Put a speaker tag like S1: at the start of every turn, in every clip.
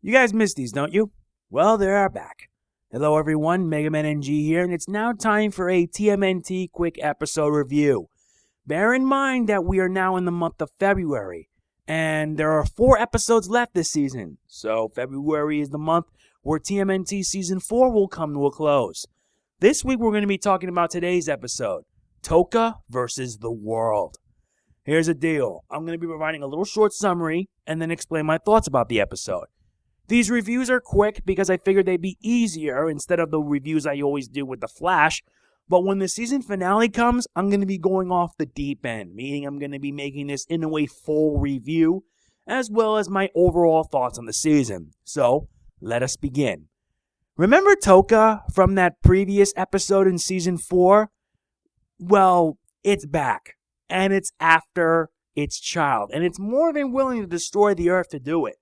S1: You guys miss these, don't you? Well, they are back. Hello everyone, Mega Man NG here, and it's now time for a TMNT quick episode review. Bear in mind that we are now in the month of February, and there are 4 episodes left this season. So February is the month where TMNT Season 4 will come to a close. This week we're going to be talking about today's episode, Tokka versus the World. Here's the deal. I'm going to be providing a little short summary and then explain my thoughts about the episode. These reviews are quick because I figured they'd be easier instead of the reviews I always do with The Flash. But when the season finale comes, I'm going to be going off the deep end, meaning I'm going to be making this in a way full review, as well as my overall thoughts on the season. So, let us begin. Remember Tokka from that previous episode in Season 4? Well, it's back, and it's after its child, and it's more than willing to destroy the Earth to do it.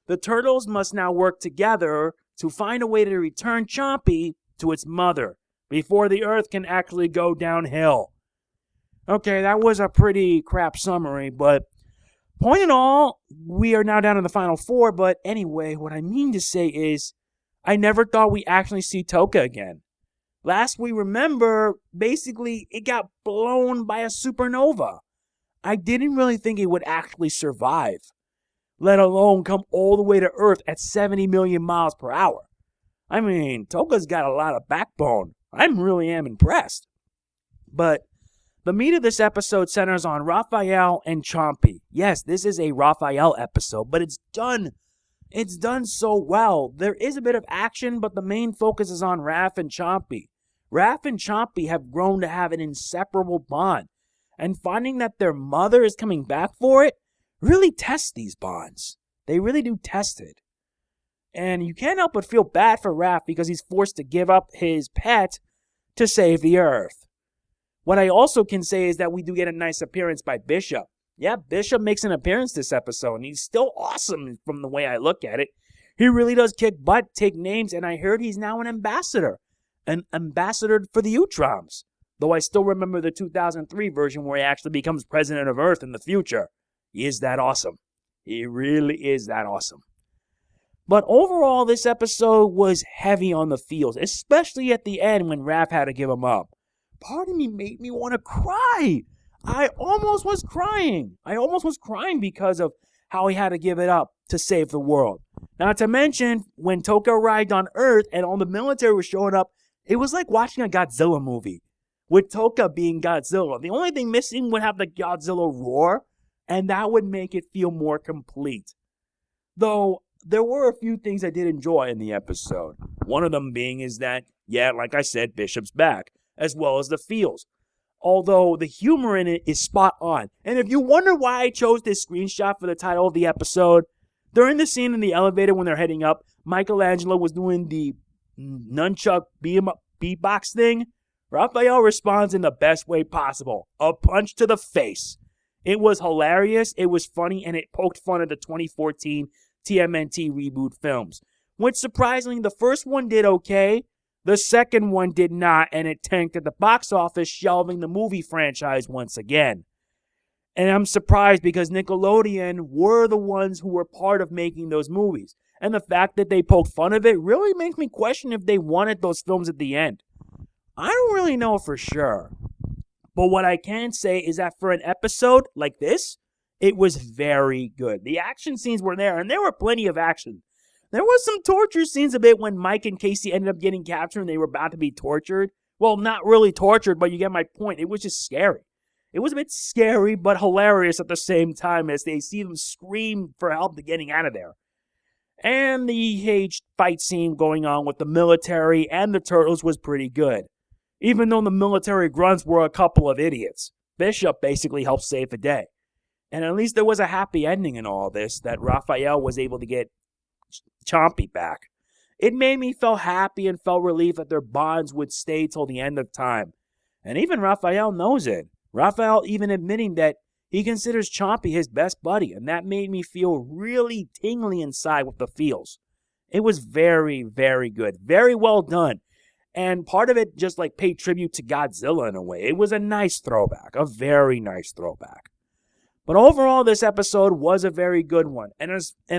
S1: The turtles must now work together to find a way to return Chompy to its mother before the Earth can actually go downhill. Okay, that was a pretty crap summary, but point in all, we are now down to the final 4, but anyway, what I mean to say is, I never thought we actually see Tokka again. Last we remember, basically, it got blown by a supernova. I didn't really think it would actually survive, let alone come all the way to Earth at 70 million miles per hour. I mean, Tokka's got a lot of backbone. I really am impressed. But the meat of this episode centers on Raphael and Chompy. Yes, this is a Raphael episode, but it's done so well. There is a bit of action, but the main focus is on Raph and Chompy. Raph and Chompy have grown to have an inseparable bond, and finding that their mother is coming back for it really tests these bonds. They really do test it. And you can't help but feel bad for Raph because he's forced to give up his pet to save the Earth. What I also can say is that we do get a nice appearance by Bishop. Yeah, Bishop makes an appearance this episode, and he's still awesome from the way I look at it. He really does kick butt, take names, and I heard he's now an ambassador. An ambassador for the Utroms. Though I still remember the 2003 version where he actually becomes president of Earth in the future. He is that awesome. He really is that awesome. But overall, this episode was heavy on the feels, especially at the end when Raph had to give him up. Part of me made me want to cry. I almost was crying. Because of how he had to give it up to save the world. Not to mention, when Tokka arrived on Earth and all the military was showing up, it was like watching a Godzilla movie. With Tokka being Godzilla. The only thing missing would have the Godzilla roar, and that would make it feel more complete. Though, there were a few things I did enjoy in the episode. One of them being is that, yeah, like I said, Bishop's back, as well as the feels. Although, the humor in it is spot on. And if you wonder why I chose this screenshot for the title of the episode, during the scene in the elevator when they're heading up, Michelangelo was doing the nunchuck beatbox thing. Raphael responds in the best way possible. A punch to the face. It was hilarious, it was funny, and it poked fun at the 2014 TMNT reboot films. Which surprisingly, the first one did okay, the second one did not, and it tanked at the box office, shelving the movie franchise once again. And I'm surprised because Nickelodeon were the ones who were part of making those movies. And the fact that they poked fun of it really makes me question if they wanted those films at the end. I don't really know for sure. But what I can say is that for an episode like this, it was very good. The action scenes were there, and there were plenty of action. There was some torture scenes a bit when Mike and Casey ended up getting captured and they were about to be tortured. Well, not really tortured, but you get my point. It was just scary. It was a bit scary, but hilarious at the same time as they see them scream for help to getting out of there. And the huge fight scene going on with the military and the turtles was pretty good. Even though the military grunts were a couple of idiots. Bishop basically helped save the day. And at least there was a happy ending in all this, that Raphael was able to get Chompy back. It made me feel happy and felt relief that their bonds would stay till the end of time. And even Raphael knows it. Raphael even admitting that he considers Chompy his best buddy, and that made me feel really tingly inside with the feels. It was very, very good. Very well done. And part of it just like paid tribute to Godzilla in a way. It was a nice throwback. A very nice throwback. But overall, this episode was a very good one. And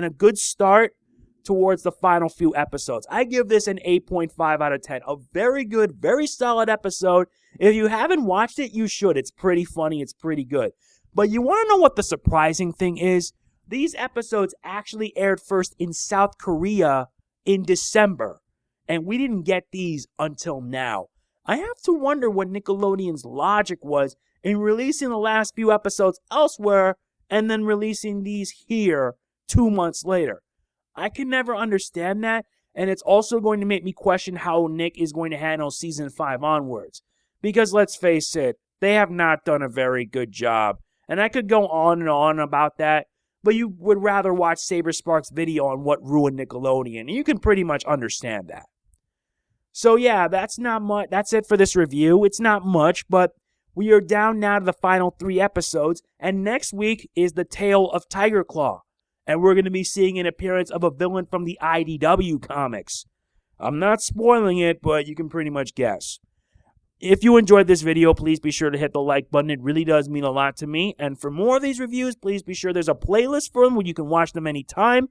S1: a good start towards the final few episodes. I give this an 8.5 out of 10. A very good, very solid episode. If you haven't watched it, you should. It's pretty funny. It's pretty good. But you want to know what the surprising thing is? These episodes actually aired first in South Korea in December. And we didn't get these until now. I have to wonder what Nickelodeon's logic was in releasing the last few episodes elsewhere and then releasing these here 2 months later. I can never understand that, and it's also going to make me question how Nick is going to handle Season 5 onwards. Because let's face it, they have not done a very good job. And I could go on and on about that, but you would rather watch Saber Sparks' video on what ruined Nickelodeon, and you can pretty much understand that. So yeah, that's not much. That's it for this review. It's not much, but we are down now to the final 3 episodes, and next week is the Tale of Tiger Claw, and we're going to be seeing an appearance of a villain from the IDW comics. I'm not spoiling it, but you can pretty much guess. If you enjoyed this video, please be sure to hit the like button. It really does mean a lot to me. And for more of these reviews, please be sure there's a playlist for them where you can watch them anytime.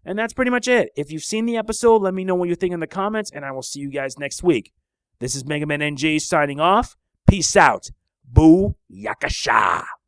S1: And that's pretty much it. If you've seen the episode, let me know what you think in the comments, and I will see you guys next week. This is Mega Man NG signing off. Peace out. Boo Yakasha.